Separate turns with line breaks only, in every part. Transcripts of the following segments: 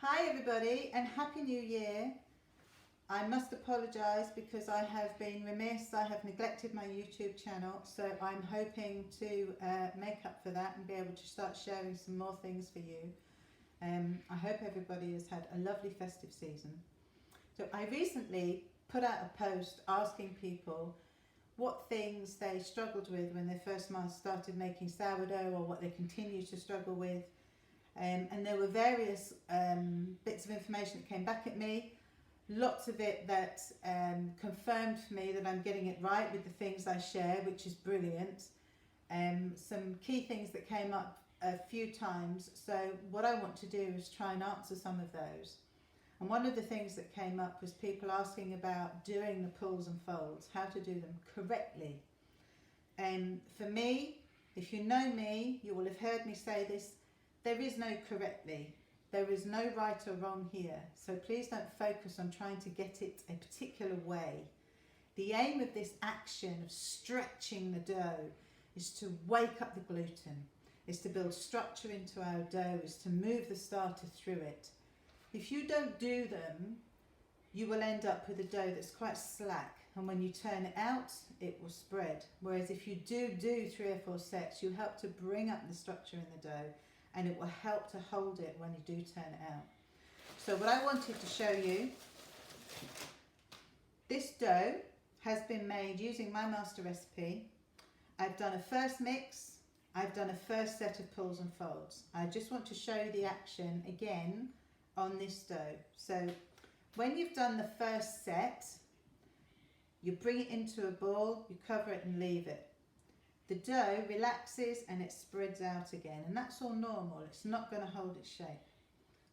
Hi everybody and Happy New Year. I must apologise because I have been remiss, I have neglected my YouTube channel, so I'm hoping to make up for that and be able to start sharing some more things for you. I hope everybody has had a lovely festive season. So I recently put out a post asking people what things they struggled with when they first started making sourdough, or what they continue to struggle with. And there were various bits of information that came back at me, lots of it that confirmed for me that I'm getting it right with the things I share, which is brilliant. Some key things that came up a few times, so what I want to do is try and answer some of those. And one of the things that came up was people asking about doing the pulls and folds, how to do them correctly. And for me, if you know me, you will have heard me say this: there is no correctly. There is no right or wrong here. So please don't focus on trying to get it a particular way. The aim of this action of stretching the dough is to wake up the gluten, is to build structure into our dough, is to move the starter through it. If you don't do them, you will end up with a dough that's quite slack, and when you turn it out, it will spread. Whereas if you do 3 or 4 sets, you help to bring up the structure in the dough, and it will help to hold it when you do turn it out. So what I wanted to show you, this dough has been made using my master recipe. I've done a first mix, I've done a first set of pulls and folds. I just want to show you the action again on this dough. So when you've done the first set, you bring it into a ball, you cover it and leave it. The dough relaxes and it spreads out again, and that's all normal. It's not going to hold its shape.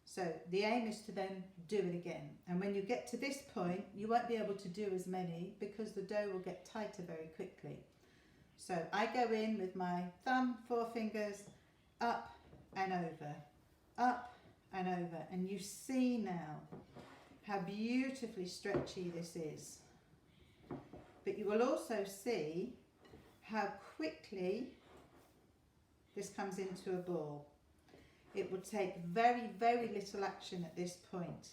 So the aim is to then do it again. And when you get to this point, you won't be able to do as many because the dough will get tighter very quickly. So I go in with my thumb, 4 fingers, up and over, up and over. And you see now how beautifully stretchy this is. But you will also see how quickly this comes into a ball. It will take very, very little action at this point,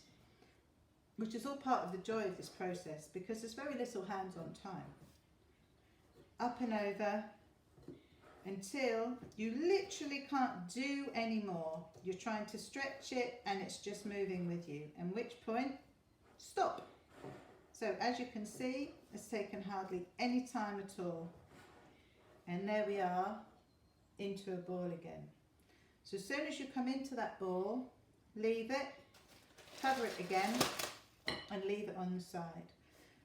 which is all part of the joy of this process because there's very little hands-on time. Up and over until you literally can't do any more. You're trying to stretch it and it's just moving with you, at which point, stop. So as you can see, it's taken hardly any time at all. And there we are, into a ball again. So as soon as you come into that ball, leave it, cover it again, and leave it on the side.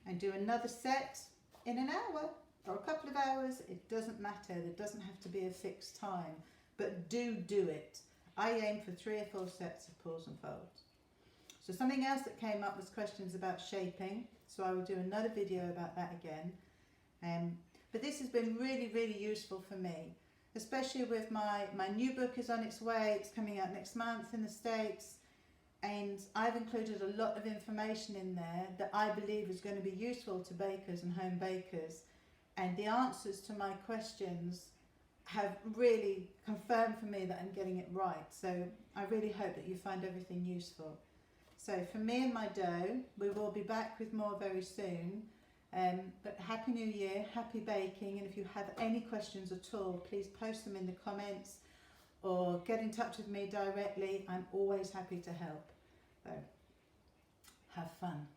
And do another set in an hour or a couple of hours. It doesn't matter. There doesn't have to be a fixed time, but do it. I aim for 3 or 4 sets of pulls and folds. So something else that came up was questions about shaping. So I will do another video about that again. But this has been really, really useful for me, especially with my new book is on its way. It's coming out next month in the States, and I've included a lot of information in there that I believe is going to be useful to bakers and home bakers, and the answers to my questions have really confirmed for me that I'm getting it right. So I really hope that you find everything useful. So for me and my dough, we will be back with more very soon. But Happy New Year, happy baking, and if you have any questions at all, please post them in the comments or get in touch with me directly. I'm always happy to help. So have fun.